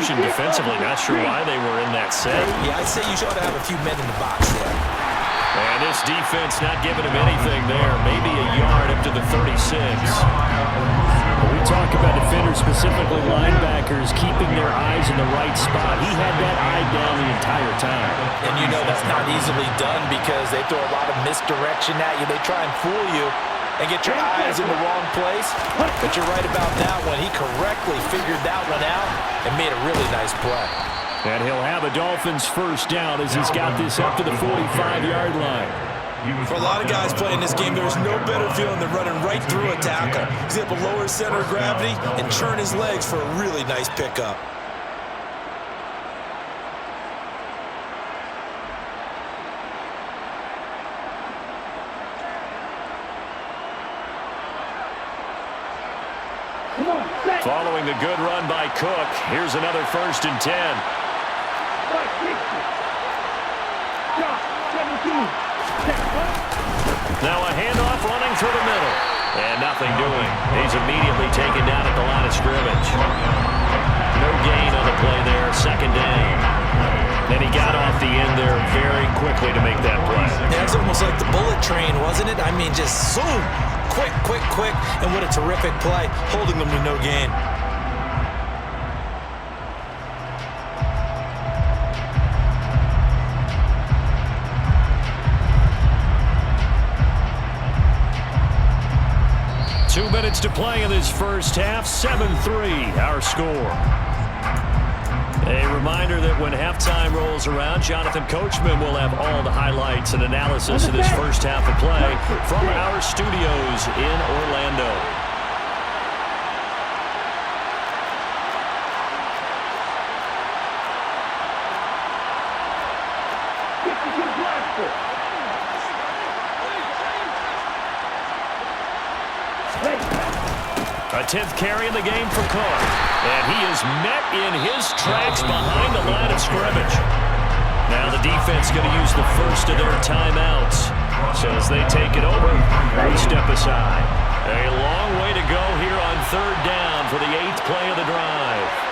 possession defensively. Not sure why they were in that set. Yeah, I'd say you should have a few men in the box there. And this defense not giving him anything there. Maybe a yard up to the 36. We talk about defenders, specifically linebackers, keeping their eyes in the right spot. He had that eye down the entire time. And you know that's not easily done because they throw a lot of misdirection at you. They try and fool you and get your eyes in the wrong place. But you're right about that one. He correctly figured that one out and made a really nice play. And he'll have a Dolphins first down as he's got this up to the 45-yard line. For a lot of guys playing this game, there's no better feeling than running right through a tackle. He's able to lower his center of gravity and churn his legs for a really nice pickup. Following the good run by Cook, here's another 1st and 10. Now a handoff running through the middle. And nothing doing. He's immediately taken down at the line of scrimmage. No gain on the play there, 2nd down. And he got off the end there very quickly to make that play. Yeah, it's almost like the bullet train, wasn't it? I mean, just zoom. Quick, quick, quick. And what a terrific play, holding them to no gain. Two minutes to play in this first half. 7-3, our score. A reminder that when halftime rolls around, Jonathan Coachman will have all the highlights and analysis of this first half of play from our studios in Orlando. A 10th carry in the game for Cook. And he is met in his tracks behind the line of scrimmage. Now the defense going to use the first of their timeouts. So as they take it over, we step aside. A long way to go here on 3rd down for the 8th play of the drive.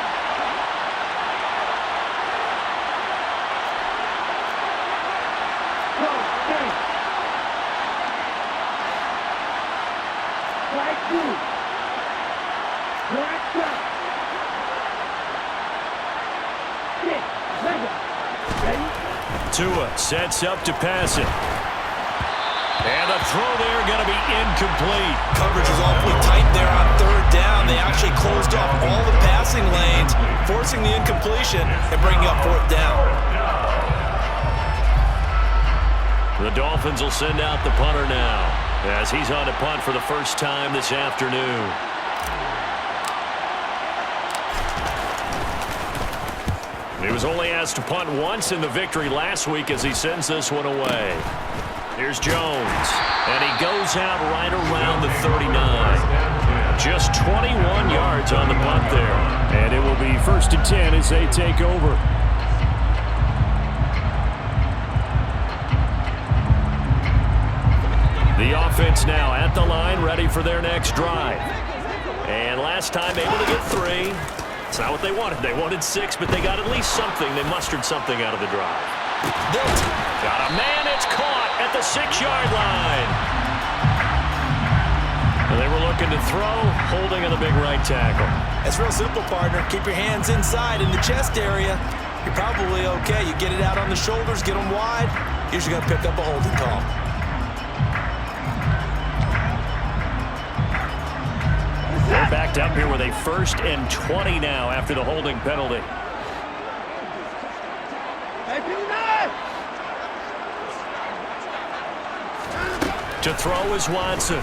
Tua sets up to pass it. And the throw there going to be incomplete. Coverage is awfully tight there on 3rd down. They actually closed off all the passing lanes, forcing the incompletion and bringing up 4th down. The Dolphins will send out the punter now as he's on to punt for the first time this afternoon. He was only asked to punt once in the victory last week as he sends this one away. Here's Jones, and he goes out right around the 39. Just 21 yards on the punt there. And it will be 1st and 10 as they take over. The offense now at the line, ready for their next drive. And last time able to get 3. It's not what they wanted. They wanted 6, but they got at least something. They mustered something out of the drive. Got a man. It's caught at the 6-yard line. And they were looking to throw, holding on the big right tackle. It's real simple, partner. Keep your hands inside in the chest area. You're probably okay. You get it out on the shoulders, get them wide. Usually going to pick up a holding call. They're backed up here with a 1st and 20 now after the holding penalty. To throw is Watson.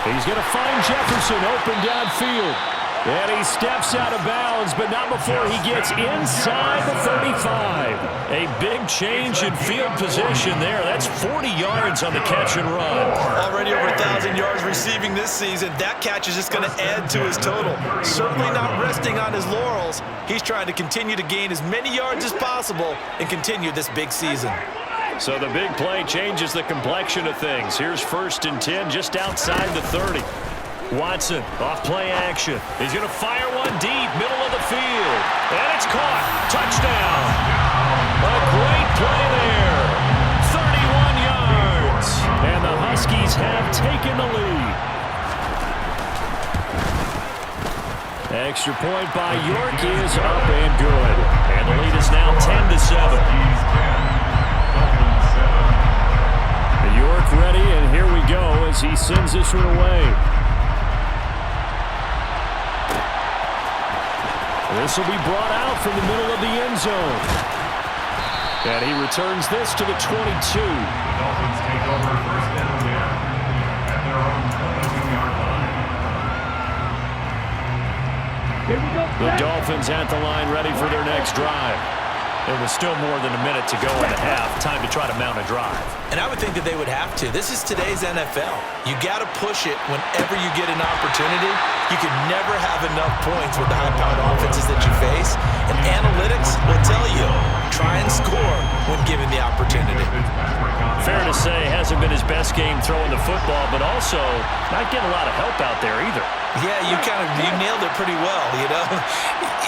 He's going to find Jefferson open downfield. And he steps out of bounds, but not before he gets inside the 35. A big change in field position there. That's 40 yards on the catch and run. Already over 1,000 yards receiving this season. That catch is just going to add to his total. Certainly not resting on his laurels. He's trying to continue to gain as many yards as possible and continue this big season. So the big play changes the complexion of things. Here's 1st and 10 just outside the 30. Watson off play action. He's going to fire one deep, middle of the field. And it's caught. Touchdown. A great play there. 31 yards. And the Huskies have taken the lead. Extra point by York is up and good. And the lead is now 10-7. York ready, and here we go as he sends this one away. This will be brought out from the middle of the end zone. And he returns this to the 22. The Dolphins take over first and 10 at their own 22-yard line. Here we go. The Dolphins at the line ready for their next drive. There was still more than a minute to go in the half. Time to try to mount a drive. And I would think that they would have to. This is today's NFL. You got to push it whenever you get an opportunity. You can never have enough points with the high-powered offenses that you face. And analytics will tell you, try and score when given the opportunity. Fair to say, hasn't been his best game throwing the football, but also not getting a lot of help out there either. Yeah, you nailed it pretty well, you know.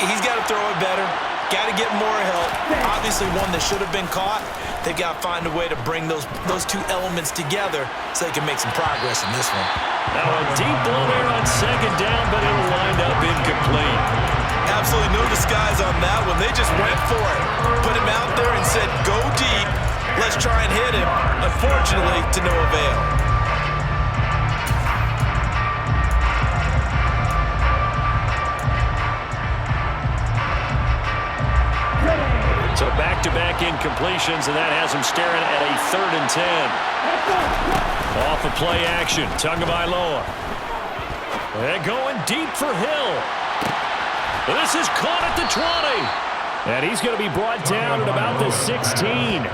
He's got to throw it better. Got to get more help. Obviously one that should have been caught. They've got to find a way to bring those two elements together so they can make some progress in this one. Now a deep blow there on second down, but it'll wind up incomplete. Absolutely no disguise on that one. They just went for it. Put him out there and said, go deep. Let's try and hit him. Unfortunately, to no avail. So back-to-back incompletions, and that has him staring at a 3rd and 10. Off of play action, Tagovailoa. They're going deep for Hill. This is caught at the 20. And he's going to be brought down at about the 16.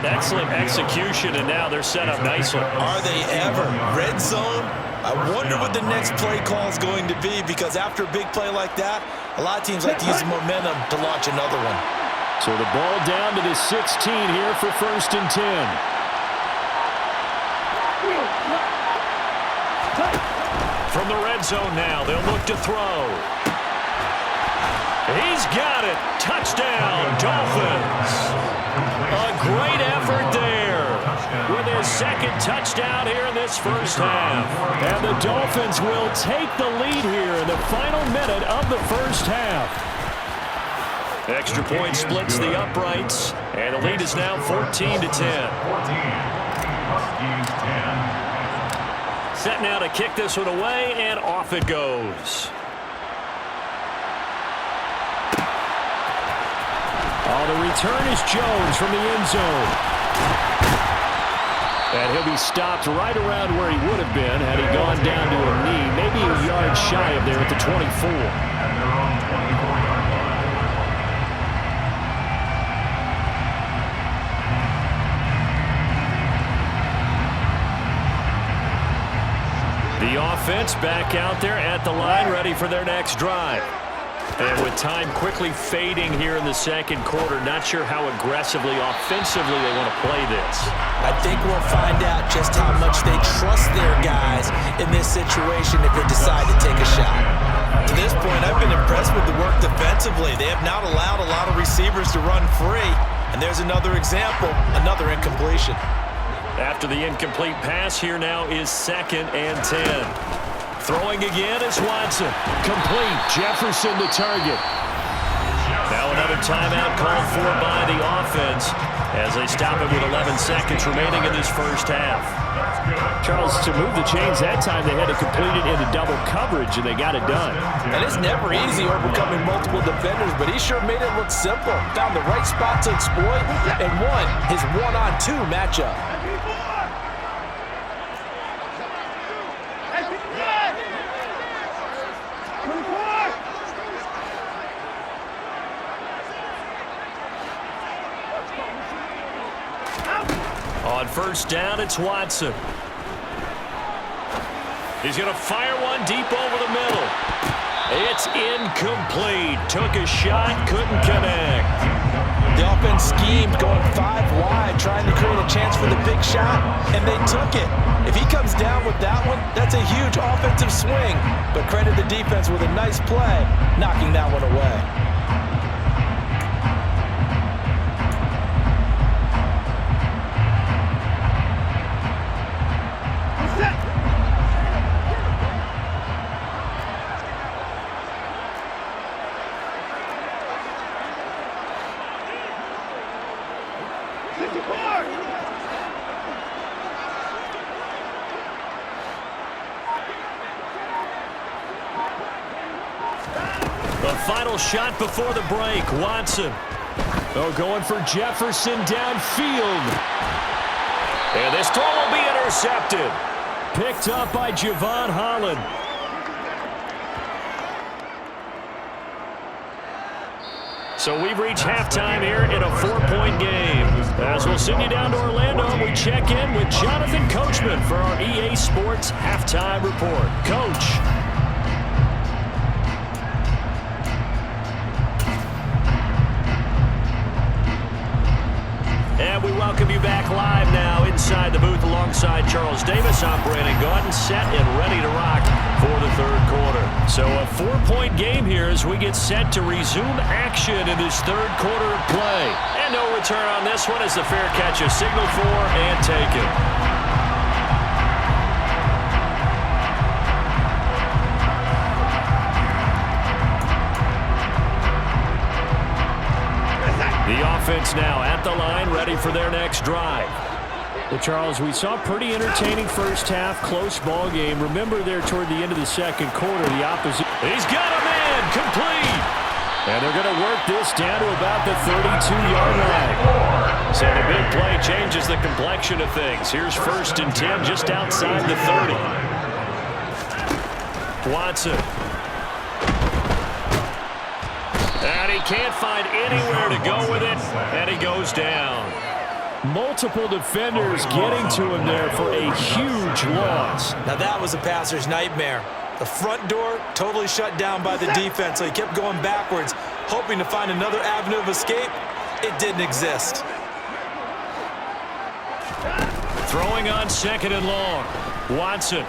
Excellent execution, and now they're set up nicely. Are they ever? Red zone? I wonder what the next play call is going to be, because after a big play like that, a lot of teams like to use the momentum to launch another one. So the ball down to the 16 here for 1st and 10. From the red zone now, they'll look to throw. He's got it. Touchdown, Dolphins. A great effort there with his 2nd touchdown here in this first half. And the Dolphins will take the lead here in the final minute of the first half. Extra point splits the uprights, and the lead is now 14-10. 14. Huskies 10. Set now to kick this one away, and off it goes. Oh, the return is Jones from the end zone. And he'll be stopped right around where he would have been had he gone down to a knee, maybe a yard shy of there at the 24. At their own 24-yard line. The offense back out there at the line, ready for their next drive. And with time quickly fading here in the second quarter, not sure how aggressively, offensively they want to play this. I think we'll find out just how much they trust their guys in this situation if they decide to take a shot. To this point, I've been impressed with the work defensively. They have not allowed a lot of receivers to run free. And there's another example, another incompletion. After the incomplete pass, here now is 2nd and 10. Throwing again is Watson. Complete. Jefferson the target. Now another timeout called for by the offense as they stop it with 11 seconds remaining in this first half. Charles, to move the chains that time, they had to complete it into double coverage, and they got it done. And it's never easy overcoming multiple defenders, but he sure made it look simple. Found the right spot to exploit and won his 1-on-2 matchup. On first down, it's Watson. He's going to fire one deep over the middle. It's incomplete. Took a shot, couldn't connect. The offense schemed, going 5 wide, trying to create a chance for the big shot, and they took it. If he comes down with that one, that's a huge offensive swing. But credit the defense with a nice play, knocking that one away. The final shot before the break, Watson. Oh, going for Jefferson downfield. And this throw will be intercepted. Picked up by Javon Holland. So we've reached halftime here in a 4-point game. As we'll send you down to Orlando, we check in with Jonathan Coachman for our EA Sports Halftime Report. Coach. And we welcome you back live now inside the booth alongside Charles Davis. I'm Brandon Gaudin, set and ready to rock for the third quarter. So a 4-point game here as we get set to resume action in this third quarter of play. And no return on this one as the fair catch is signaled for and taken. The offense now at the line, ready for their next drive. Well, Charles, we saw a pretty entertaining first half, close ball game. Remember there toward the end of the second quarter, the opposite. He's got a man, complete. And they're going to work this down to about the 32-yard line. So the big play changes the complexion of things. Here's 1st and 10 just outside the 30. Watson. And he can't find anywhere to go with it, and he goes down. Multiple defenders getting to him there for a huge loss. Now that was a passer's nightmare. The front door totally shut down by the defense, so he kept going backwards, hoping to find another avenue of escape. It didn't exist. Throwing on 2nd and long. Watson.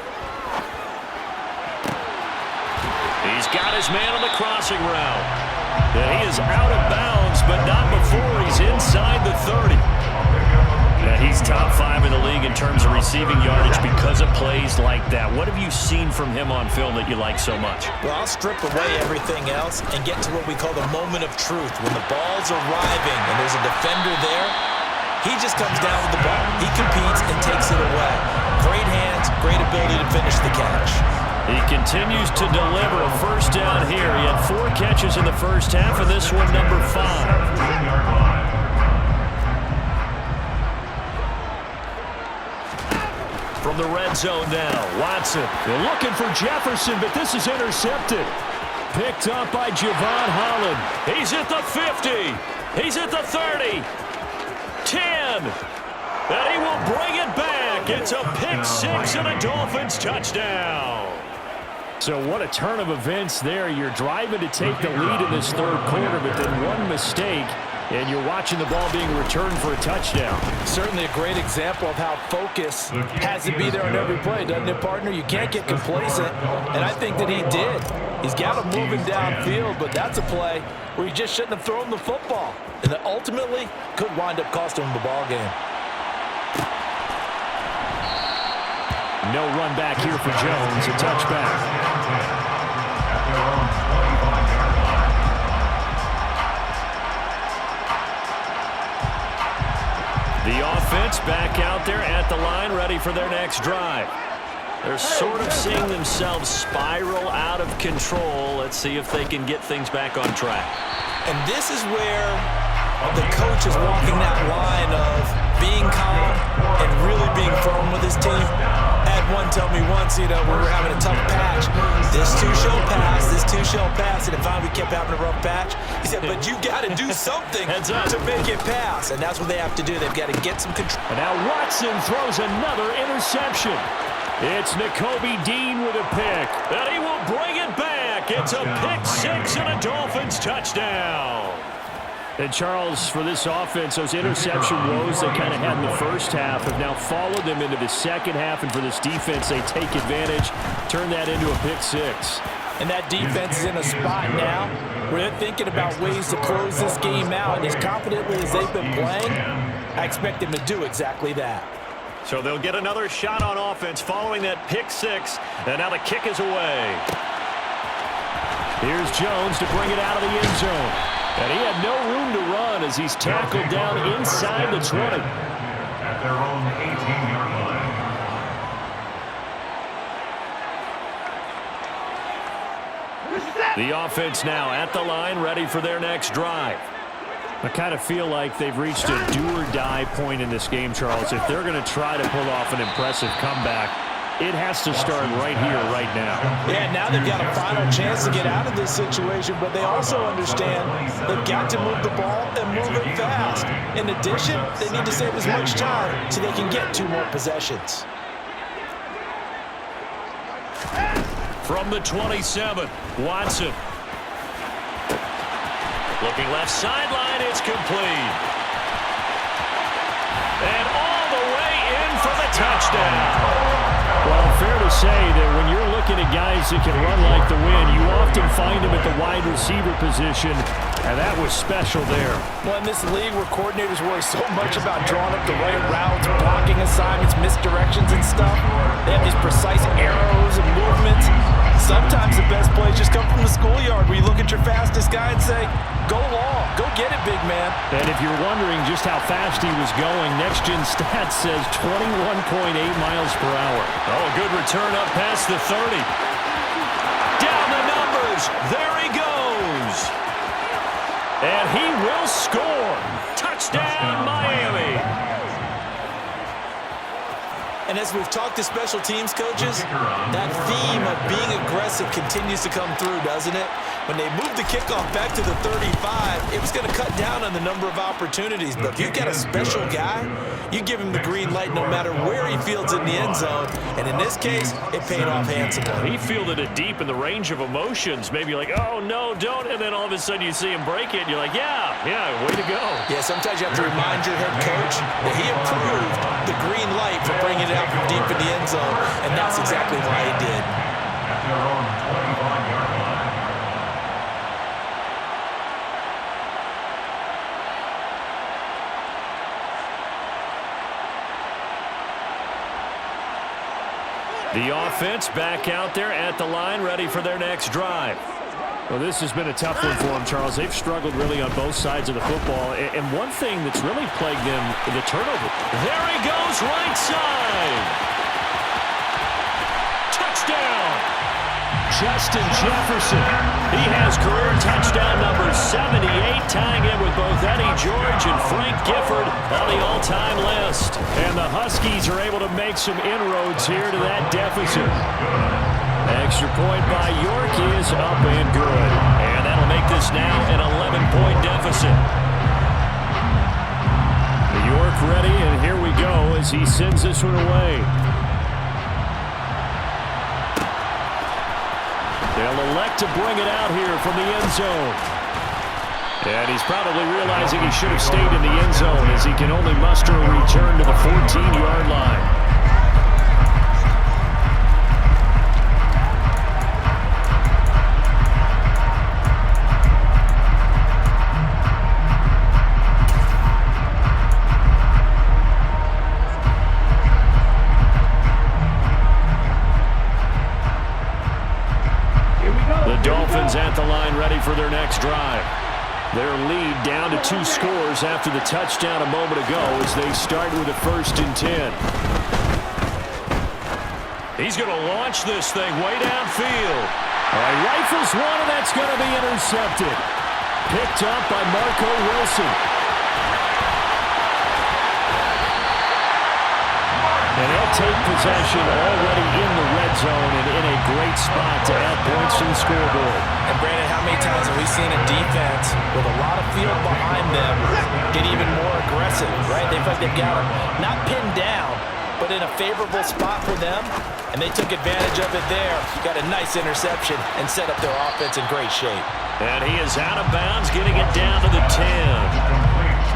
He's got his man on the crossing route. And he is out of bounds, but not before he's inside the 30. And he's top 5 in the league in terms of receiving yardage because of plays like that. What have you seen from him on film that you like so much? Well, I'll strip away everything else and get to what we call the moment of truth. When the ball's arriving and there's a defender there, he just comes down with the ball. He competes and takes it away. Great hands, great ability to finish the catch. He continues to deliver a first down here. He had 4 catches in the first half, and this one number 5. From the red zone now, Watson. They're looking for Jefferson, but this is intercepted. Picked up by Javon Holland. He's at the 50. He's at the 30. 10. And he will bring it back. It's a pick 6 and a Dolphins touchdown. So what a turn of events there. You're driving to take the lead in this third quarter, but then one mistake, and you're watching the ball being returned for a touchdown. Certainly a great example of how focus has to be there on every play, doesn't it, partner? You can't get complacent, and I think that he did. He's got him moving downfield, but that's a play where he just shouldn't have thrown the football, and that ultimately could wind up costing him the ball game. No run back here for Jones, a touchback. The offense back out there at the line, ready for their next drive. They're sort of seeing themselves spiral out of control. Let's see if they can get things back on track. And this is where the coach is walking that line of being calm and really being firm with his team. I had one tell me once, we were having a tough patch. This too shall pass, this too shall pass. And finally we kept having a rough patch. He said, but you got to do something to make it pass. And that's what they have to do. They've got to get some control. And now Watson throws another interception. It's Nakobe Dean with a pick. And he will bring it back. It's a pick 6 and a Dolphins touchdown. And Charles, for this offense, those interception woes they kind of had in the first half have now followed them into the second half. And for this defense, they take advantage, turn that into a pick six. And that defense is in a spot now where they're thinking about ways to close this game out. And as confidently as they've been playing, I expect them to do exactly that. So they'll get another shot on offense following that pick six. And now the kick is away. Here's Jones to bring it out of the end zone. And he had no room to run as he's tackled down inside the 20. At their own 18-yard line. The offense now at the line, ready for their next drive. I kind of feel like they've reached a do-or-die point in this game, Charles. If they're going to try to pull off an impressive comeback, it has to start right here, right now. Yeah, now they've got a final chance to get out of this situation, but they also understand they've got to move the ball and move it fast. In addition, they need to save as much time so they can get 2 more possessions. From the 27, Watson. Looking left sideline, it's complete. And all the way in for the touchdown. Well, fair to say that when you're looking at guys that can run like the wind, you often find them at the wide receiver position, and that was special there. Well, in this league where coordinators worry so much about drawing up the right routes, blocking assignments, misdirections and stuff, they have these precise arrows and movements. Sometimes the best plays just come from the schoolyard where you look at your fastest guy and say, go long, go get it, big man. And if you're wondering just how fast he was going, Next Gen Stats says 21.8 miles per hour. Oh, good return up past the 30. Down the numbers. There he goes. And he will score. Touchdown, Miami. And as we've talked to special teams coaches, that theme of being aggressive continues to come through, doesn't it? When they moved the kickoff back to the 35, it was going to cut down on the number of opportunities. But if you've got a special guy, you give him the green light no matter where he fields in the end zone. And in this case, it paid off handsomely. He fielded it deep in the range of emotions. Maybe like, oh, no, don't. And then all of a sudden you see him break it. And you're like, yeah, way to go. Yeah, sometimes you have to remind your head coach that he approved the green light for bringing it out from deep in the end zone. And that's exactly why he did. At their own 21-yard line. The offense back out there at the line, ready for their next drive. Well, this has been a tough one for them, Charles. They've struggled really on both sides of the football. And one thing that's really plagued them, the turnover. There he goes, right side. Touchdown. Justin Jefferson. He has career touchdown number 78, tying him with both Eddie George and Frank Gifford on the all-time list. And the Huskies are able to make some inroads here to that deficit. Extra point by York is up and good. And that'll make this now an 11-point deficit. York ready, and here we go as he sends this one away. They'll elect to bring it out here from the end zone. And he's probably realizing he should have stayed in the end zone as he can only muster a return to the 14-yard line. Dolphins at the line ready for their next drive. Their lead down to 2 scores after the touchdown a moment ago as they start with a 1st and 10. He's going to launch this thing way downfield. Rifles one, and that's going to be intercepted. Picked up by Marco Wilson. And they'll take possession already in the red zone and in a great spot to add points to the scoreboard. And Brandon, how many times have we seen a defense with a lot of field behind them get even more aggressive, right? They feel like they've got them not pinned down, but in a favorable spot for them, and they took advantage of it there. Got a nice interception and set up their offense in great shape. And he is out of bounds, getting it down to the 10.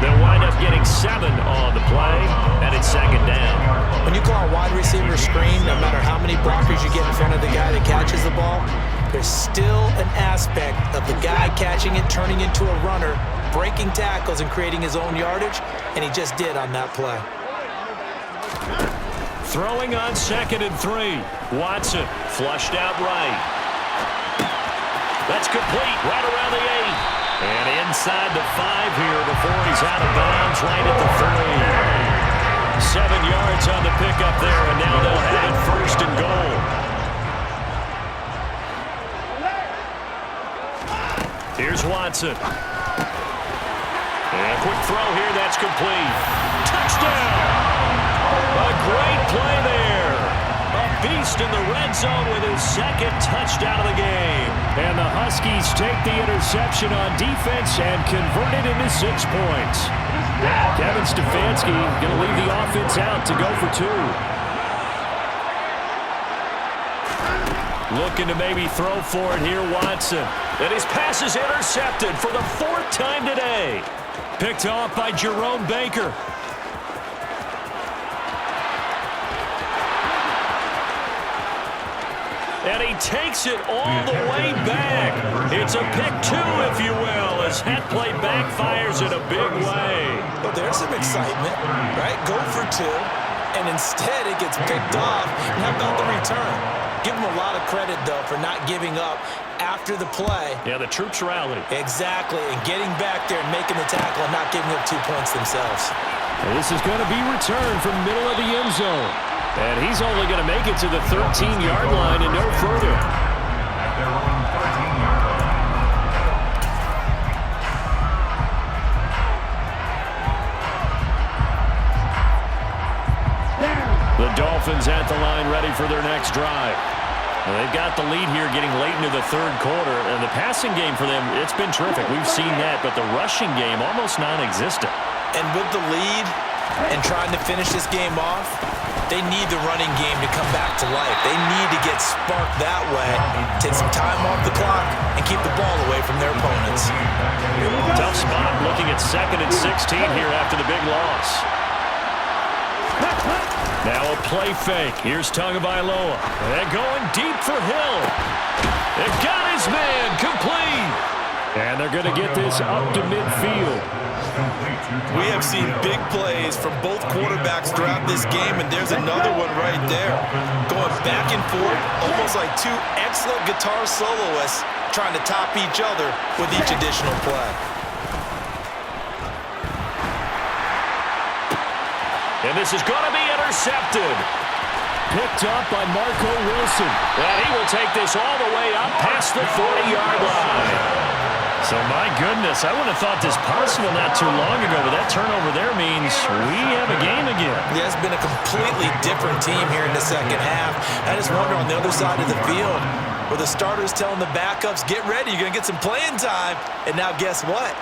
They'll wind up getting 7 on the play, and it's second down. When you call a wide receiver screen, no matter how many blockers you get in front of the guy that catches the ball, there's still an aspect of the guy catching it, turning into a runner, breaking tackles and creating his own yardage, and he just did on that play. Throwing on 2nd and 3. Watson flushed out right. That's complete right around the 8. And inside the 5 here before he's out of bounds right at the 3. 7 yards on the pickup there, and now they'll have it 1st and goal. Here's Watson. And a quick throw here, that's complete. Touchdown! A great play there. A beast in the red zone with his 2nd touchdown of the game. And the Huskies take the interception on defense and convert it into 6 points. Kevin Stefanski going to leave the offense out to go for 2. Looking to maybe throw for it here, Watson. And his pass is intercepted for the 4th time today. Picked off by Jerome Baker. And he takes it all the way back. It's a pick 2, if you will, as that play backfires in a big way. Well, there's some excitement, right? Go for 2, and instead it gets picked off. And how about the return? Give him a lot of credit, though, for not giving up after the play. Yeah, the troops rallied. Exactly, and getting back there and making the tackle and not giving up 2 points themselves. And this is going to be returned from middle of the end zone. And he's only going to make it to the 13-yard line and no further. At their own 13-yard line. The Dolphins at the line ready for their next drive. Well, they've got the lead here getting late into the 3rd quarter. And the passing game for them, it's been terrific. We've seen that, but the rushing game almost non-existent. And with the lead and trying to finish this game off, they need the running game to come back to life. They need to get sparked that way, take some time off the clock, and keep the ball away from their opponents. Tough spot looking at 2nd and 16 here after the big loss. Now a play fake. Here's Tagovailoa. And going deep for Hill. It got his man complete. And they're going to get this up to midfield. We have seen big plays from both quarterbacks throughout this game, and there's another one right there. Going back and forth, almost like 2 excellent guitar soloists trying to top each other with each additional play. And this is going to be intercepted. Picked up by Marco Wilson. And he will take this all the way up past the 40-yard line. So, my goodness, I wouldn't have thought this possible not too long ago, but that turnover there means we have a game again. Yeah, it's been a completely different team here in the 2nd half. I just wonder on the other side of the field, where the starters telling the backups, get ready, you're going to get some playing time. And now guess what?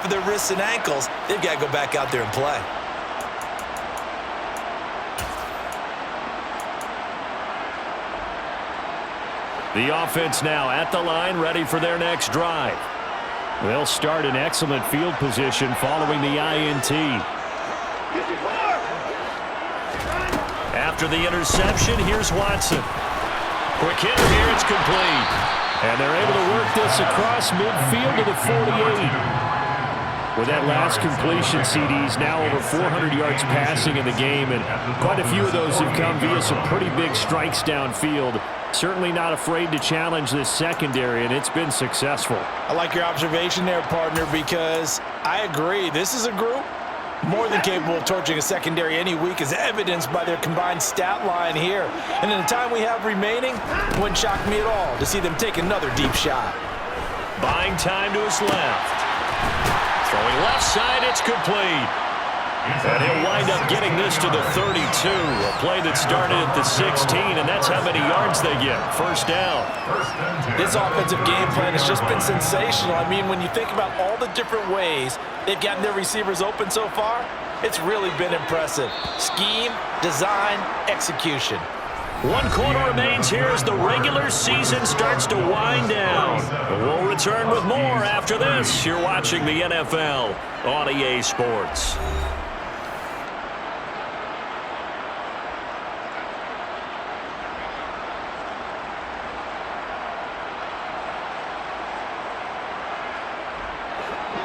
For their wrists and ankles, they've got to go back out there and play. The offense now at the line, ready for their next drive. They'll start in excellent field position following the INT. After the interception, here's Watson. Quick hitter here, it's complete. And they're able to work this across midfield to the 48. With that last completion, CD's now over 400 yards passing in the game, and quite a few of those have come via some pretty big strikes downfield. Certainly not afraid to challenge this secondary, and it's been successful. I like your observation there, partner, because I agree. This is a group more than capable of torching a secondary any week, as evidenced by their combined stat line here. And in the time we have remaining, it wouldn't shock me at all to see them take another deep shot. Buying time to his left. Throwing left side, it's complete. And he'll wind up getting this to the 32. A play that started at the 16, and that's how many yards they get. First down. This offensive game plan has just been sensational. I mean, when you think about all the different ways they've gotten their receivers open so far, it's really been impressive. Scheme, design, execution. 1 quarter remains here as the regular season starts to wind down. We'll return with more after this. You're watching the NFL on EA Sports.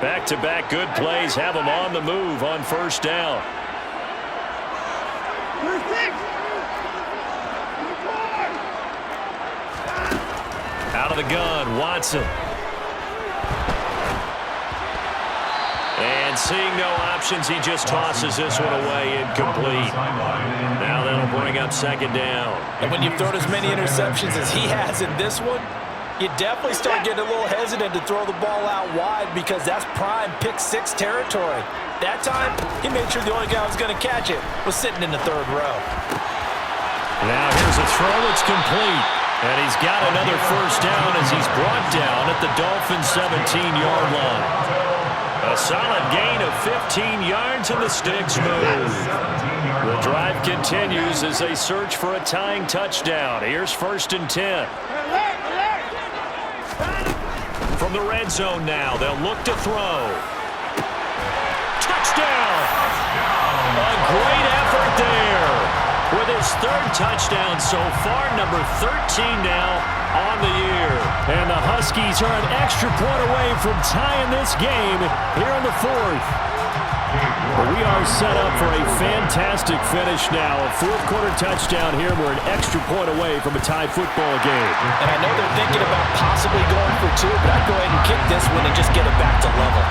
Back-to-back good plays have them on the move on first down. Out of the gun, Watson. And seeing no options, he just tosses this one away, incomplete. Now that'll bring up second down. And when you throw as many interceptions as he has in this one, you definitely start getting a little hesitant to throw the ball out wide, because that's prime pick-six territory. That time, he made sure the only guy who was going to catch it was sitting in the third row. Now here's a throw that's complete. And he's got another first down as he's brought down at the Dolphins' 17-yard line. A solid gain of 15 yards and the sticks move. The drive continues as they search for a tying touchdown. Here's 1st and 10. From the red zone now, they'll look to throw. Touchdown! A great effort there. With his 3rd touchdown so far, number 13 now on the year. And the Huskies are an extra point away from tying this game here in the 4th. But we are set up for a fantastic finish now. A 4th quarter touchdown here. We're an extra point away from a tie football game. And I know they're thinking about possibly going for 2, but I'd go ahead and kick this one and just get it back to level.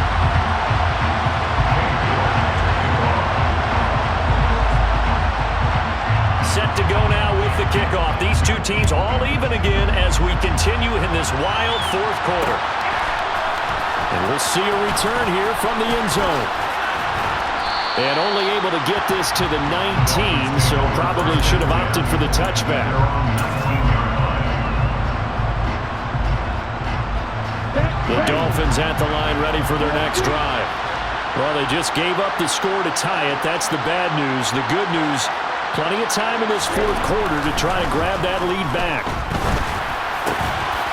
Set to go now with the kickoff. These two teams all even again as we continue in this wild 4th quarter. And we'll see a return here from the end zone. And only able to get this to the 19, so probably should have opted for the touchback. The Dolphins at the line ready for their next drive. Well, they just gave up the score to tie it. That's the bad news. The good news, plenty of time in this 4th quarter to try to grab that lead back.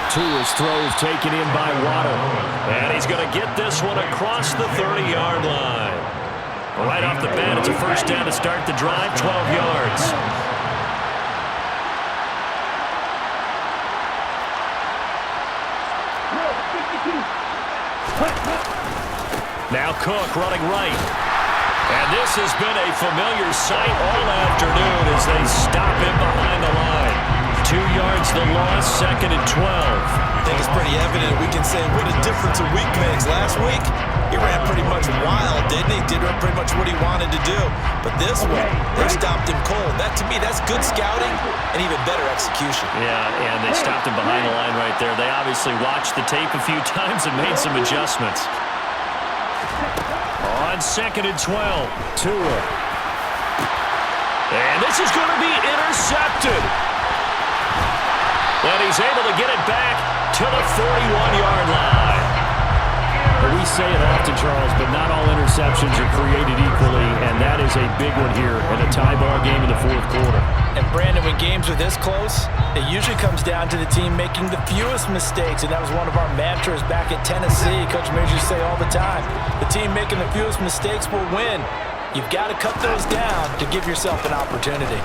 Tua's throw is taken in by Waddle. And he's going to get this one across the 30-yard line. Right off the bat, it's a first down to start the drive, 12 yards. Now Cook running right. And this has been a familiar sight all afternoon as they stop him behind the line. 2 yards the loss, 2nd and 12. I think it's pretty evident we can say what a difference a week makes. Last week, he ran pretty much wild, didn't he? Did pretty much what he wanted to do. But this one, they stopped him cold. That, to me, that's good scouting and even better execution. Yeah, and they stopped him behind the line right there. They obviously watched the tape a few times and made some adjustments. On 2nd and 12, Tua. And this is going to be intercepted. And he's able to get it back to the 41-yard line. We say it often, Charles, but not all interceptions are created equally, and that is a big one here in a tie ball game in the 4th quarter. And Brandon, when games are this close, it usually comes down to the team making the fewest mistakes, and that was one of our mantras back at Tennessee. Coach Mears used to say all the time, the team making the fewest mistakes will win. You've got to cut those down to give yourself an opportunity.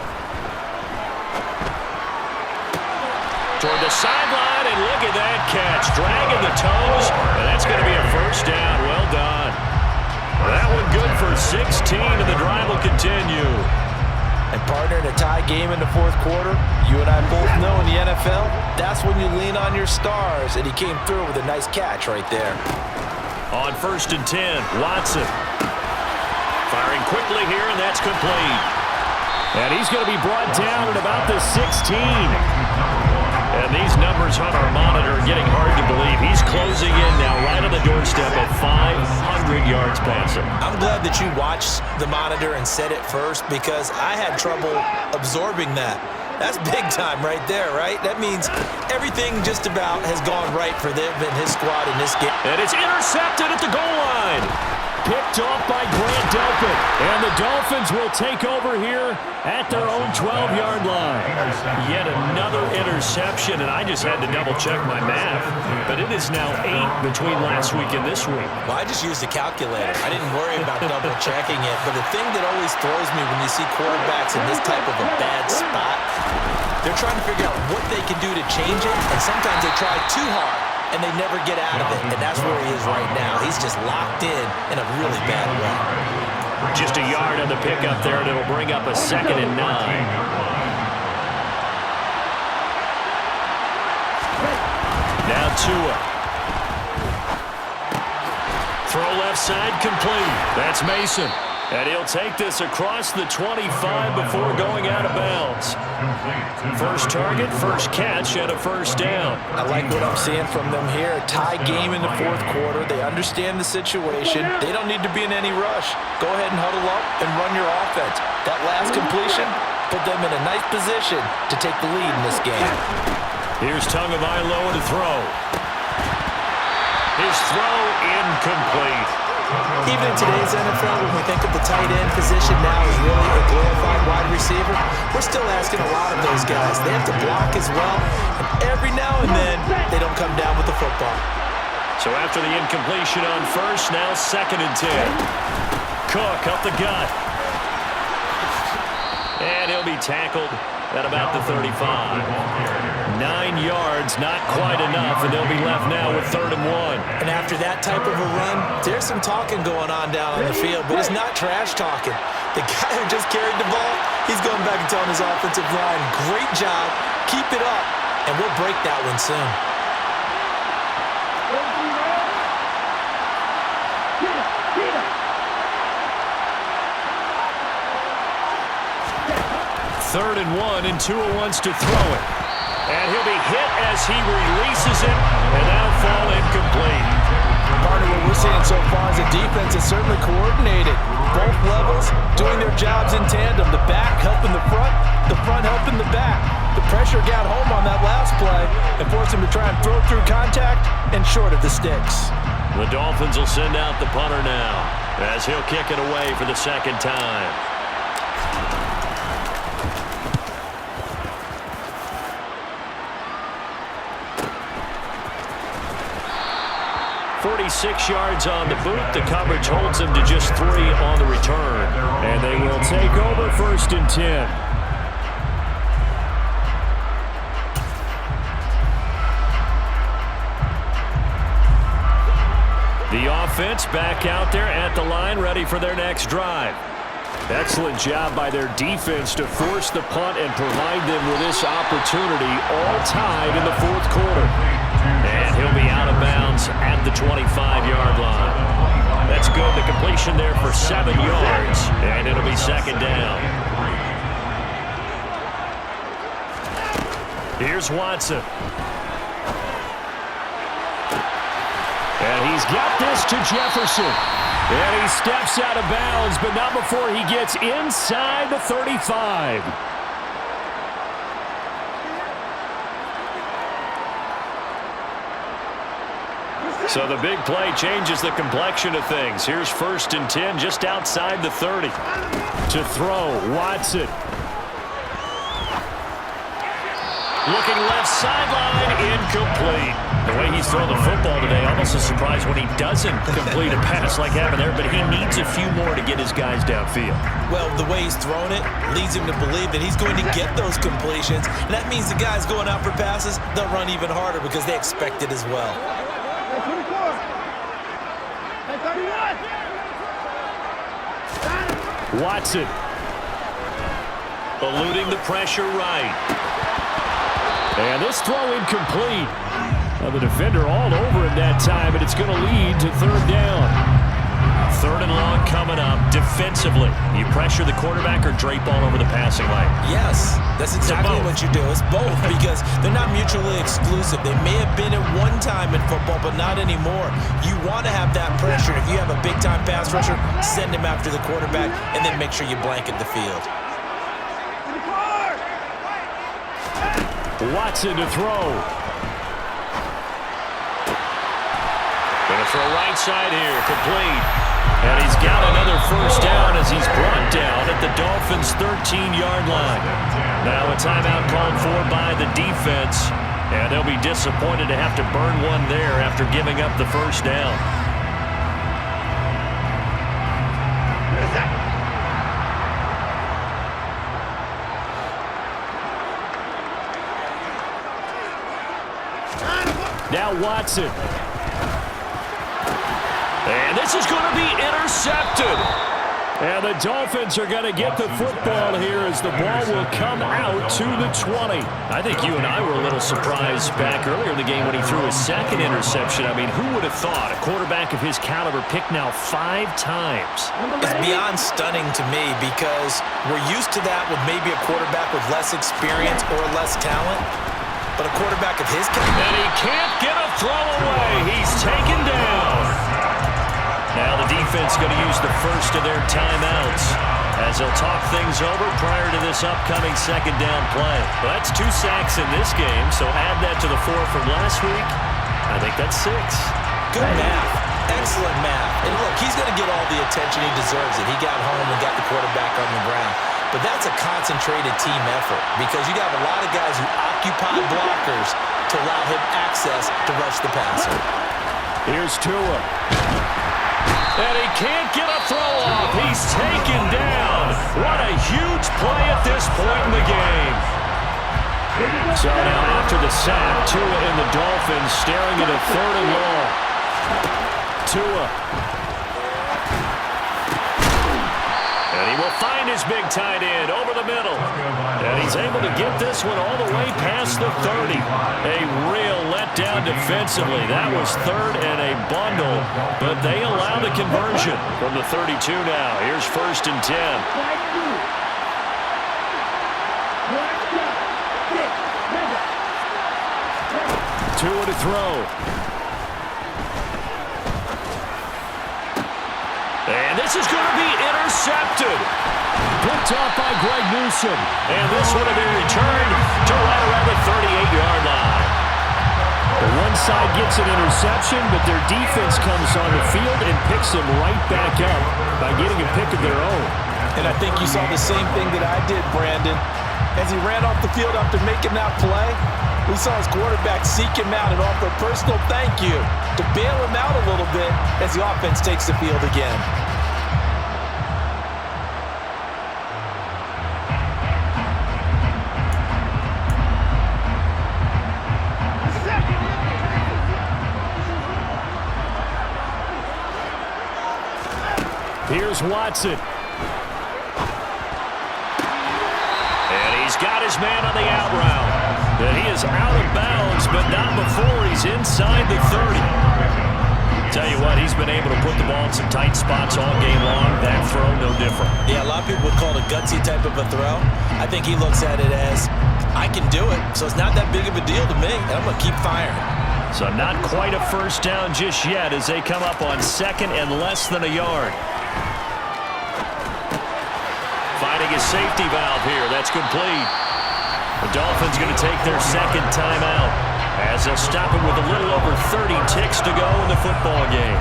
Toward the sideline, and look at that catch. Dragging the toes, and that's going to be a first down. Well done. Partner, in a tie game in the fourth quarter, you and I both know in the NFL, that's when you lean on your stars, and he came through with a nice catch right there. On 1st and 10, Watson. Firing quickly here, and that's complete. And he's going to be brought down at about the 16. And these numbers on our monitor are getting hard to believe. He's closing in now right on the doorstep of 500 yards passing. I'm glad that you watched the monitor and said it first because I had trouble absorbing that. That's big time right there, right? That means everything just about has gone right for them and his squad in this game. And it's intercepted at the goal line. Picked off by Grant Delpit. And the Dolphins will take over here at their own 12-yard line. Yet another interception, and I just had to double-check my math. But it is now 8 between last week and this week. Well, I just used a calculator. I didn't worry about double-checking it. But the thing that always throws me when you see quarterbacks in this type of a bad spot, they're trying to figure out what they can do to change it, and sometimes they try too hard, and they never get out of it. And that's where he is right now. He's just locked in a really bad way. Just a yard on the pickup there, and it'll bring up a 2nd and 9. Now Tua. Throw left side complete. That's Mason. And he'll take this across the 25 before going out of bounds. First target, first catch, and a first down. I like what I'm seeing from them here. A tie game in the fourth quarter. They understand the situation. They don't need to be in any rush. Go ahead and huddle up and run your offense. That last completion put them in a nice position to take the lead in this game. Here's Tagovailoa to throw. His throw incomplete. Even in today's NFL, when we think of the tight end position now as really a glorified wide receiver, we're still asking a lot of those guys. They have to block as well, and every now and then, they don't come down with the football. So after the incompletion on first, now 2nd and 10. Cook up the gut. And he'll be tackled at about the 35. 9 yards, not quite enough, and they'll be left now with 3rd and 1. And after that type of a run, there's some talking going on down on the field, but it's not trash talking. The guy who just carried the ball, he's going back and telling his offensive line, great job, keep it up, and we'll break that one soon. Third and 1, and Tua wants to throw it. And he'll be hit as he releases it, and that'll fall incomplete. Part of what we're seeing so far is the defense is certainly coordinated. Both levels doing their jobs in tandem. The back helping the front helping the back. The pressure got home on that last play and forced him to try and throw through contact and short of the sticks. The Dolphins will send out the punter now as he'll kick it away for the 2nd time. 46 yards on the boot. The coverage holds him to just 3 on the return. And they will take over 1st and 10. The offense back out there at the line, ready for their next drive. Excellent job by their defense to force the punt and provide them with this opportunity, all tied in the fourth quarter. And he'll be out of bounds at the 25-yard line. That's good. The completion there for 7 yards, and it'll be 2nd down. Here's Watson. And he's got this to Jefferson. And he steps out of bounds, but not before he gets inside the 35. So the big play changes the complexion of things. Here's 1st and 10 just outside the 30. To throw, Watson. Looking left sideline, incomplete. The way he's thrown the football today, almost a surprise when he doesn't complete a pass like happened there, but he needs a few more to get his guys downfield. Well, the way he's thrown it leads him to believe that he's going to get those completions, and that means the guys going out for passes, they'll run even harder because they expect it as well. Watson. eluding the pressure right. And this throw incomplete. Now the defender all over him that time, and it's going to lead to third down. Third and long coming up. Defensively, you pressure the quarterback or drape all over the passing lane? Yes, that's exactly what you do. It's both because they're not mutually exclusive. They may have been at one time in football, but not anymore. You want to have that pressure. If you have a big-time pass rusher, send him after the quarterback, and then make sure you blanket the field. Watson to throw. Going to throw right side here, complete. And he's got another first down as he's brought down at the Dolphins' 13-yard line. Now a timeout called for by the defense, and they'll be disappointed to have to burn one there after giving up the first down. Now Watson. And this is going to be intercepted. And the Dolphins are going to get the football here as the ball will come out to the 20. I think you and I were a little surprised back earlier in the game when he threw his second interception. I mean, who would have thought a quarterback of his caliber picked now 5 times? It's beyond stunning to me because we're used to that with maybe a quarterback with less experience or less talent. But a quarterback of his caliber. And he can't get a throw away. He's taken down. Now the defense going to use the first of their timeouts as they'll talk things over prior to this upcoming second down play. Well, that's 2 sacks in this game, so add that to the 4 from last week. I think that's 6. Good math. Excellent math. And look, he's going to get all the attention he deserves it. He got home and got the quarterback on the ground. But that's a concentrated team effort because you got a lot of guys who occupy blockers to allow him access to rush the passer. Here's Tua. And he can't get a throw off. He's taken down. What a huge play at this point in the game. So now after the sack, Tua and the Dolphins staring at a third and long. Tua. And he will find his big tight end over the middle. And he's able to get this one all the way past the 30. A real letdown defensively. That was third and a bundle, but they allow the conversion from the 32 now. Here's 1st and 10. Tua to throw. And this is going to be intercepted. Picked off by Greg Newsom. And this one will be returned to right around the 38-yard line. The one side gets an interception, but their defense comes on the field and picks them right back up by getting a pick of their own. And I think you saw the same thing that I did, Brandon. As he ran off the field after making that play, we saw his quarterback seek him out and offer a personal thank you to bail him out a little bit as the offense takes the field again. Here's Watson. And he's got his man on the out route. And he is out of bounds, but not before he's inside the 30. Tell you what, he's been able to put the ball in some tight spots all game long. That throw, no different. Yeah, a lot of people would call it a gutsy type of a throw. I think he looks at it as, I can do it, so it's not that big of a deal to me, and I'm going to keep firing. So not quite a first down just yet as they come up on 2nd and less than a yard. Finding a safety valve here. That's complete. The Dolphins going to take their second timeout as they'll stop it with a little over 30 ticks to go in the football game.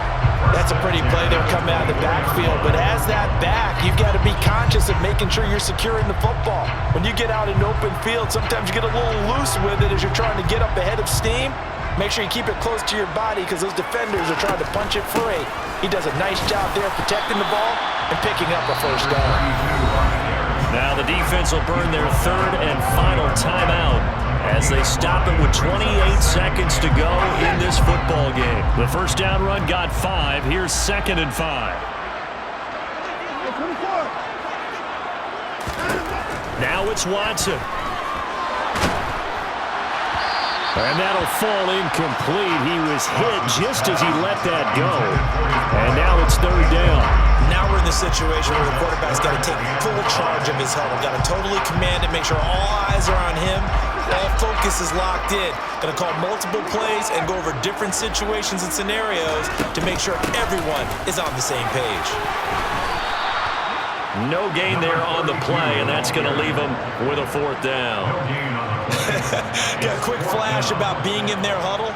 That's a pretty play there coming out of the backfield, but as that back, you've got to be conscious of making sure you're securing the football. When you get out in open field, sometimes you get a little loose with it as you're trying to get up ahead of steam. Make sure you keep it close to your body because those defenders are trying to punch it free. He does a nice job there protecting the ball and picking up a first down. Now the defense will burn their third and final timeout as they stop it with 28 seconds to go in this football game. The first down run got 5. Here's 2nd and 5. Now it's Watson. And that'll fall incomplete. He was hit just as he let that go. And now it's third down. Now we're in the situation where the quarterback's got to take full charge of his huddle. Got to totally command it, make sure all eyes are on him. All focus is locked in. Going to call multiple plays and go over different situations and scenarios to make sure everyone is on the same page. No gain there on the play, and that's going to leave him with a fourth down. Got a quick flash about being in their huddle.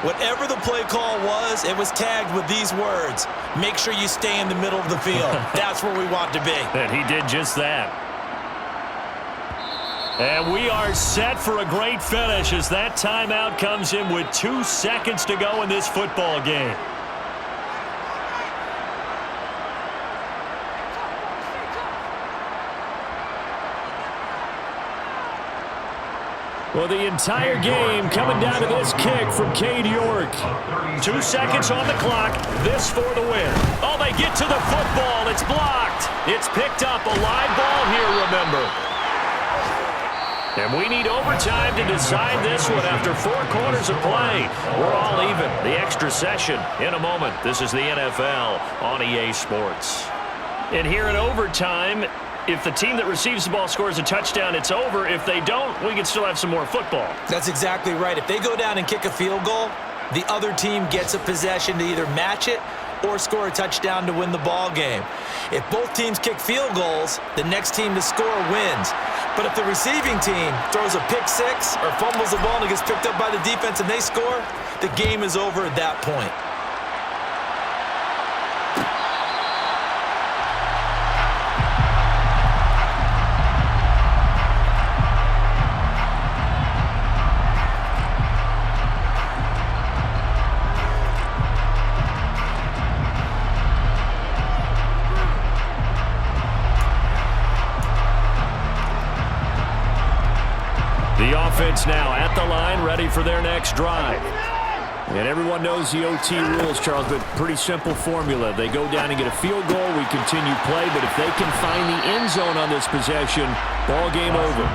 Whatever the play call was, it was tagged with these words: make sure you stay in the middle of the field. That's where we want to be. And he did just that. And we are set for a great finish as that timeout comes in with 2 seconds to go in this football game. Well, the entire game coming down to this kick from Cade York. 2 seconds on the clock. This for the win. Oh, they get to the football. It's blocked. It's picked up. A live ball here, remember. And we need overtime to decide this one after 4 quarters of play. We're all even. The extra session in a moment. This is the NFL on EA Sports. And here in overtime, if the team that receives the ball scores a touchdown, it's over. If they don't, we can still have some more football. That's exactly right. If they go down and kick a field goal, the other team gets a possession to either match it or score a touchdown to win the ball game. If both teams kick field goals, the next team to score wins. But if the receiving team throws a pick six or fumbles the ball and it gets picked up by the defense and they score, the game is over at that point. The offense now at the line, ready for their next drive. And everyone knows the OT rules, Charles, but pretty simple formula. They go down and get a field goal, we continue play, but if they can find the end zone on this possession, ball game over.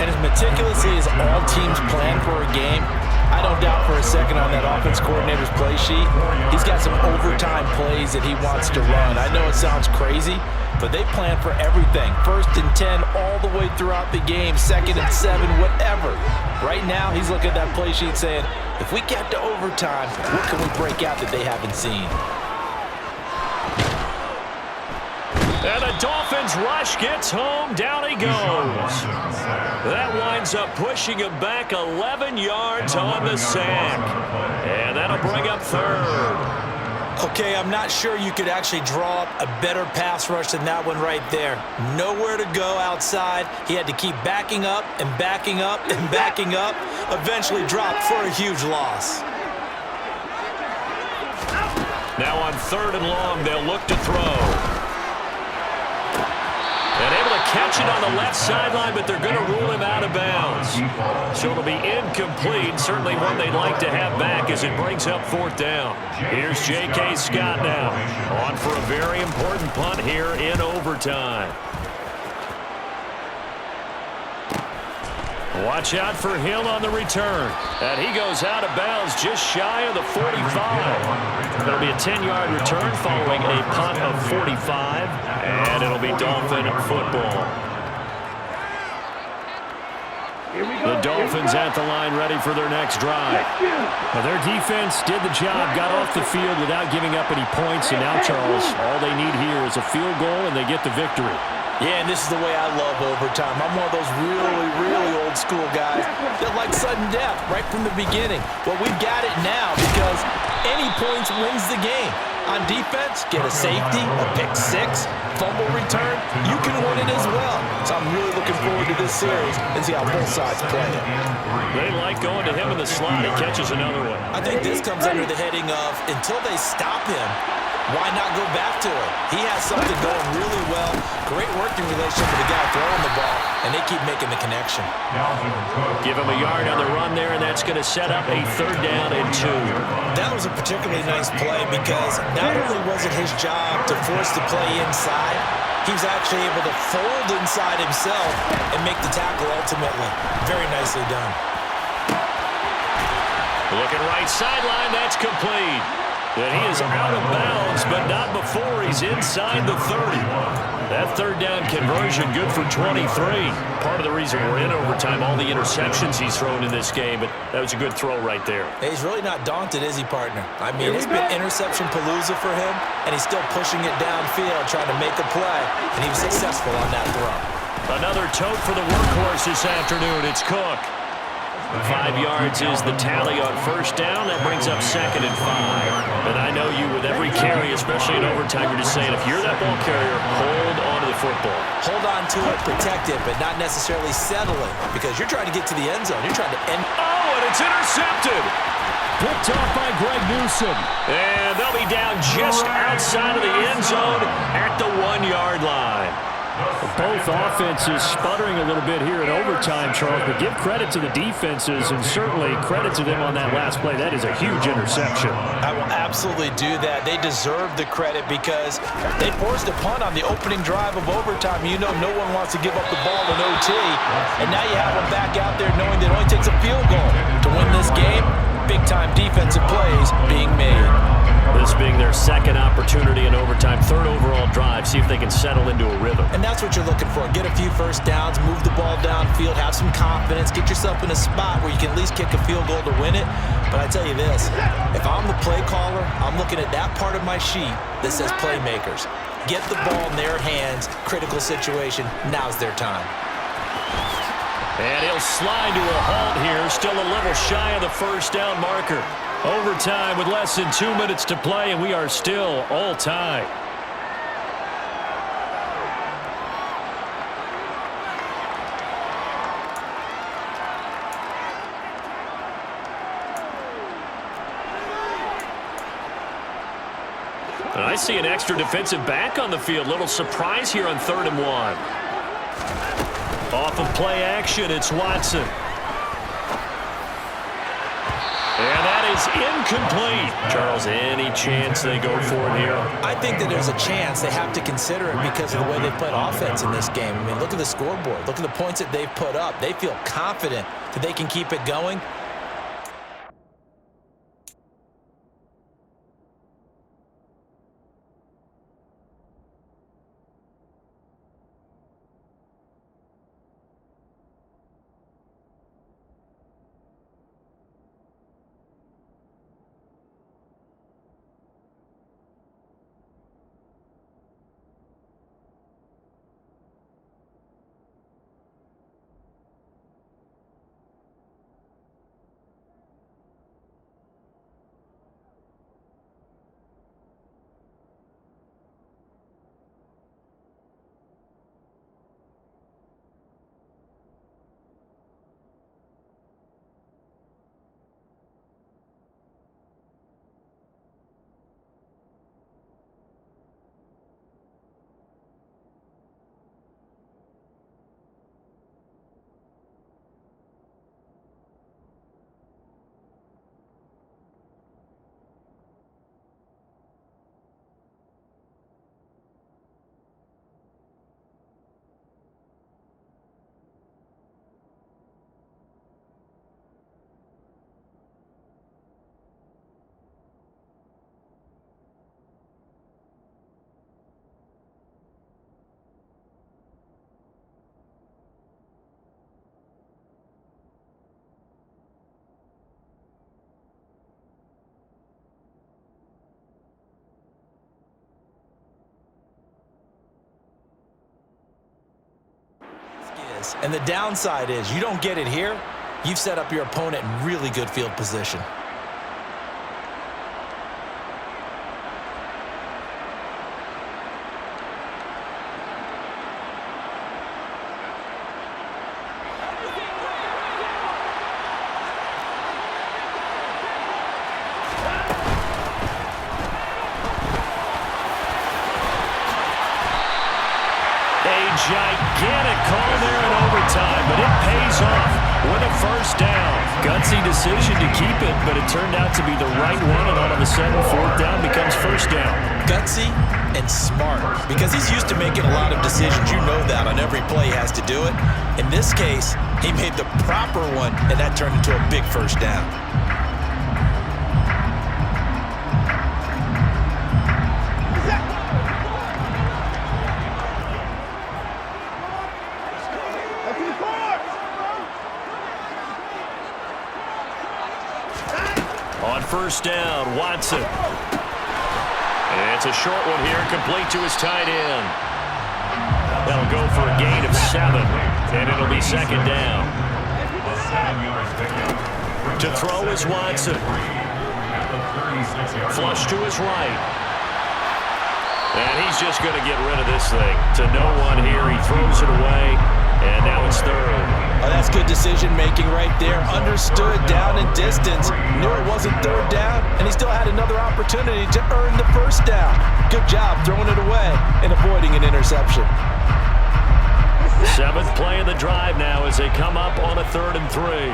And as meticulously as all teams plan for a game, I don't doubt for a second on that offense coordinator's play sheet, he's got some overtime plays that he wants to run. I know it sounds crazy, but they plan for everything. 1st and 10 all the way throughout the game, 2nd and 7, whatever. Right now, he's looking at that play sheet saying, if we get to overtime, what can we break out that they haven't seen? And the Dolphins rush gets home. Down he goes. That winds up pushing him back 11 yards on the sack. And that'll bring up 3rd. Okay, I'm not sure you could actually draw up a better pass rush than that one right there. Nowhere to go outside. He had to keep backing up and backing up and backing up. Eventually dropped for a huge loss. Now on 3rd and long, they'll look to throw. And able to catch it on the left sideline, but they're going to rule him out of bounds. So it'll be incomplete. Certainly one they'd like to have back as it brings up 4th down. Here's J.K. Scott now on for a very important punt here in overtime. Watch out for him on the return. And he goes out of bounds just shy of the 45. It'll be a 10-yard return following a punt of 45. And it'll be Dolphin football. The Dolphins at the line ready for their next drive. Well, their defense did the job, got off the field without giving up any points. And now, Charles, all they need here is a field goal and they get the victory. Yeah, and this is the way I love overtime. I'm one of those really, really old school guys that like sudden death right from the beginning. Well, we've got it now because any points wins the game. On defense, get a safety, a pick six, fumble return, you can win it as well. So I'm really looking forward to this series and see how both sides play it. They like going to him in the slot. He catches another one. I think this comes under the heading of until they stop him, why not go back to it? He has something going really well. Great working relationship with the guy throwing the ball, and they keep making the connection. Give him a yard on the run there, and that's going to set up a 3rd down and 2. That was a particularly nice play because not only was it his job to force the play inside, He's actually able to fold inside himself and make the tackle ultimately. Very nicely done. Looking right sideline, that's complete. And he is out of bounds, but not before he's inside the 30. That third down conversion good for 23. Part of the reason we're in overtime, all the interceptions he's thrown in this game, but that was a good throw right there. Hey, he's really not daunted, is he, partner? I mean, it's been interception palooza for him, and he's still pushing it downfield, trying to make a play, and he was successful on that throw. Another tote for the workhorse this afternoon. It's Cook. 5 yards is the tally on first down. That brings up 2nd and 5. And I know you with every carry, especially in overtime, you're just saying, if you're that ball carrier, hold on to the football. Hold on to it, protect it, but not necessarily settle it, because you're trying to get to the end zone. You're trying to end. Oh, and it's intercepted. Picked off by Greg Newsom. And they'll be down just outside of the end zone at the 1-yard line. Both offenses sputtering a little bit here in overtime, Charles, but give credit to the defenses and certainly credit to them on that last play. That is a huge interception. I will absolutely do that. They deserve the credit because they forced a punt on the opening drive of overtime. You know no one wants to give up the ball in OT, and now you have them back out there knowing that it only takes a field goal to win this game. Big-time defensive plays being made. This being their second opportunity in overtime, third overall drive, see if they can settle into a rhythm. And that's what you're looking for. Get a few first downs, move the ball downfield, have some confidence, get yourself in a spot where you can at least kick a field goal to win it. But I tell you this, if I'm the play caller, I'm looking at that part of my sheet that says playmakers. Get the ball in their hands, critical situation, now's their time. And he'll slide to a halt here, still a little shy of the first down marker. Overtime with less than 2 minutes to play, and we are still all tied. And I see an extra defensive back on the field. Little surprise here on 3rd and 1. Off of play action, it's Watson. And that is incomplete. Charles, any chance they go for it here? I think that there's a chance. They have to consider it because of the way they played offense in this game. I mean, look at the scoreboard. Look at the points that they've put up. They feel confident that they can keep it going. And the downside is you don't get it here, you've set up your opponent in really good field position. Gigantic call there in overtime, but it pays off. with a first down. Gutsy decision to keep it, but it turned out to be the right one, and all of a sudden, fourth down becomes first down. Gutsy and smart, because he's used to making a lot of decisions. You know that on every play he has to do it. In this case, he made the proper one, and that turned into a big first down. On first down, Watson. And it's a short one here, complete to his tight end. That'll go for a gain of 7, and it'll be second down. To throw is Watson. Flush to his right. And he's just going to get rid of this thing. To no one here, he throws it away, and now it's third. Oh, that's good decision-making right there. Understood down and distance. Knew it wasn't third down, and he still had another opportunity to earn the first down. Good job throwing it away and avoiding an interception. 7th play of the drive now as they come up on a 3rd and 3.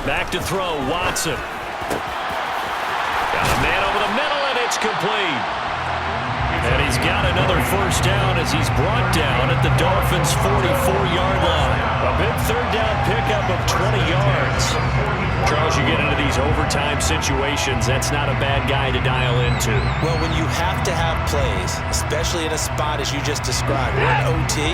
Back to throw, Watson. Got a man over the middle, and it's complete. And he's got another first down as he's brought down at the Dolphins' 44-yard line. A big third down pickup of 20 yards. Charles, you get into these overtime situations, that's not a bad guy to dial into. Well, when you have to have plays, especially in a spot as you just described, or an OT,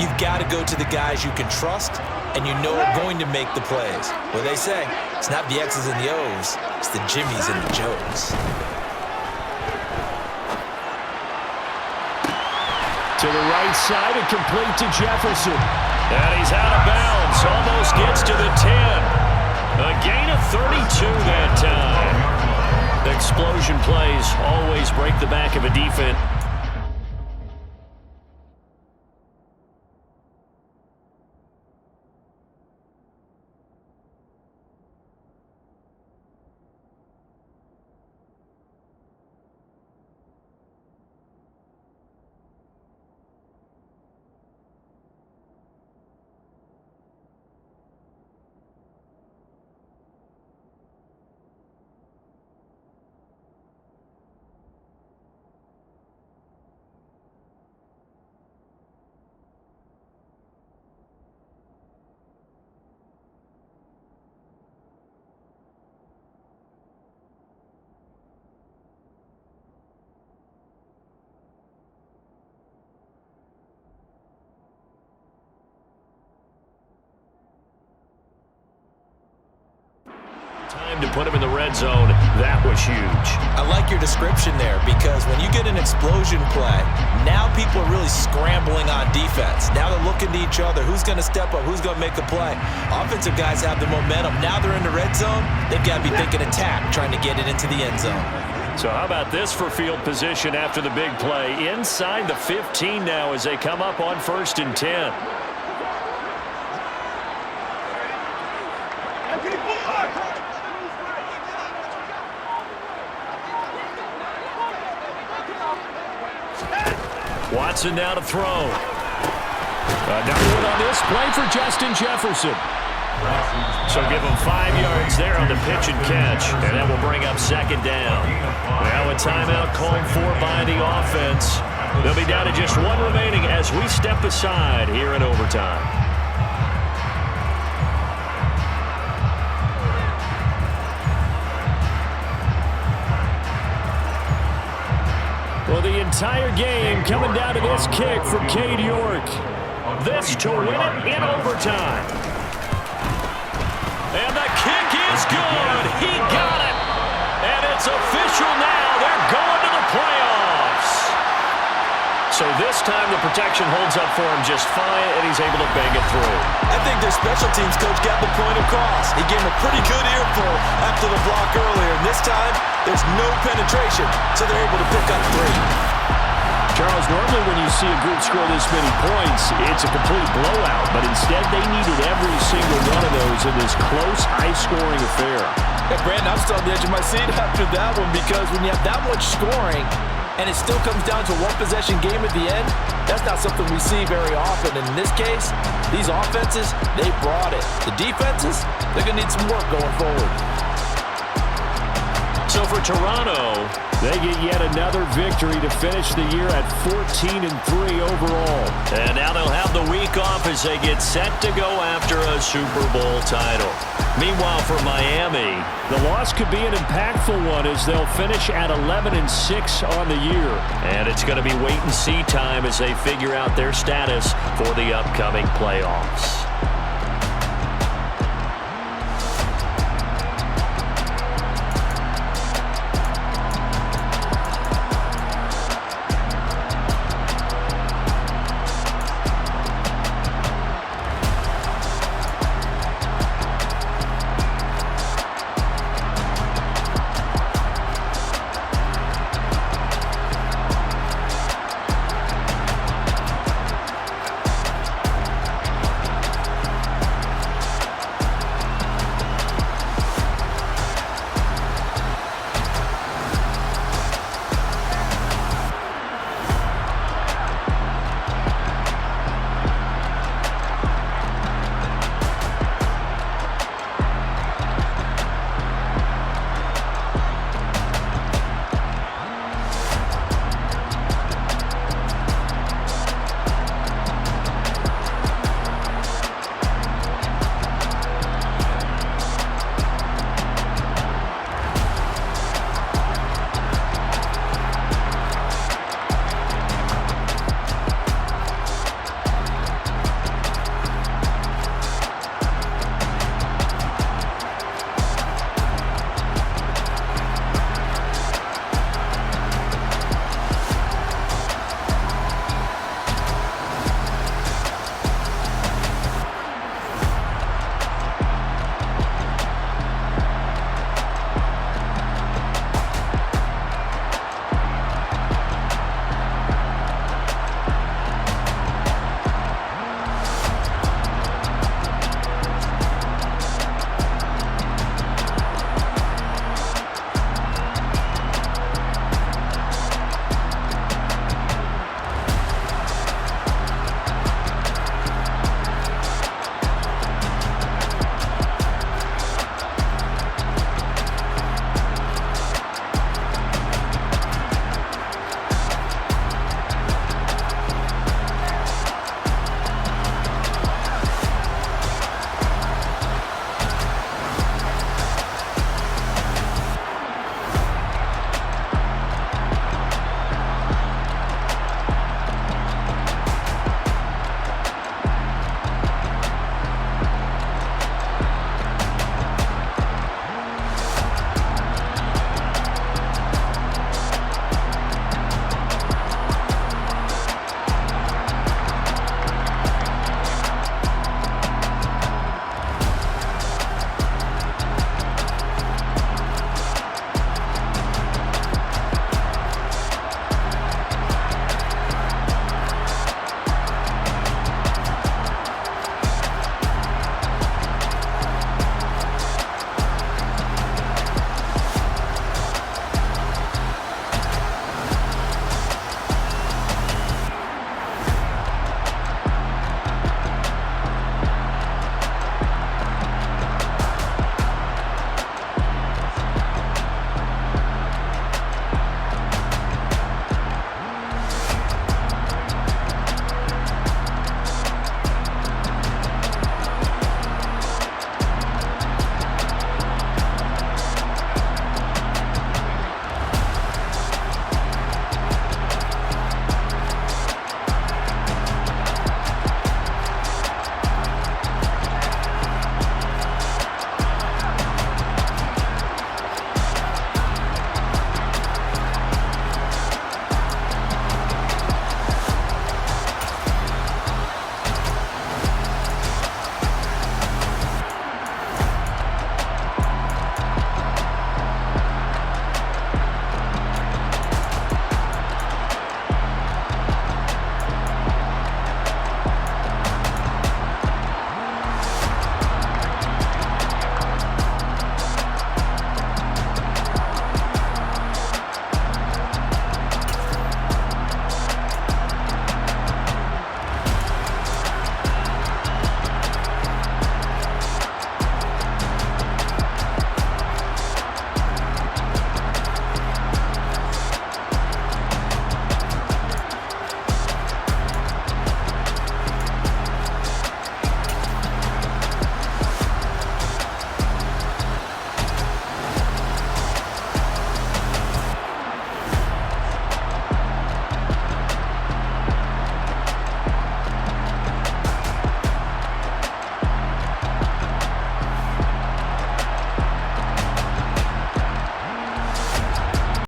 you've got to go to the guys you can trust and you know are going to make the plays. Well, they say, it's not the X's and the O's, it's the Jimmies and the Joes. To the right side and complete to Jefferson. And he's out of bounds. Almost gets to the 10. A gain of 32 that time. Explosion plays always break the back of a defense. Time to put him in the red zone. That was huge. I like your description there because when you get an explosion play, now people are really scrambling on defense. Now they're looking to each other. Who's going to step up? Who's going to make a play? Offensive guys have the momentum. Now they're in the red zone. They've got to be thinking attack, trying to get it into the end zone. So how about this for field position after the big play? Inside the 15 now as they come up on 1st and 10. Watson now to throw. Another one on this play for Justin Jefferson. So give him 5 yards there on the pitch and catch, and that will bring up second down. Now a timeout called for by the offense. They'll be down to just one remaining as we step aside here in overtime. Well, the entire game coming down to this kick from Cade York. This to win it in overtime. And the kick is good. He got it. And it's official now. They're going to the playoffs. So this time the protection holds up for him just fine, and he's able to bang it through. I think their special teams coach got the point across. He gave him a pretty good earful after the block earlier. And this time, there's no penetration, so they're able to pick up 3. Charles, normally when you see a group score this many points, it's a complete blowout. But instead, they needed every single one of those in this close, high-scoring affair. Hey, Brandon, I'm still on the edge of my seat after that one because when you have that much scoring, and it still comes down to one-possession game at the end, that's not something we see very often. And in this case, these offenses, they brought it. The defenses, they're going to need some work going forward. So for Toronto, they get yet another victory to finish the year at 14-3 overall. and now they'll have the week off as they get set to go after a Super Bowl title. Meanwhile, for Miami, The loss could be an impactful one as they'll finish at 11-6 on the year. and it's going to be wait-and-see time as they figure out their status for the upcoming playoffs.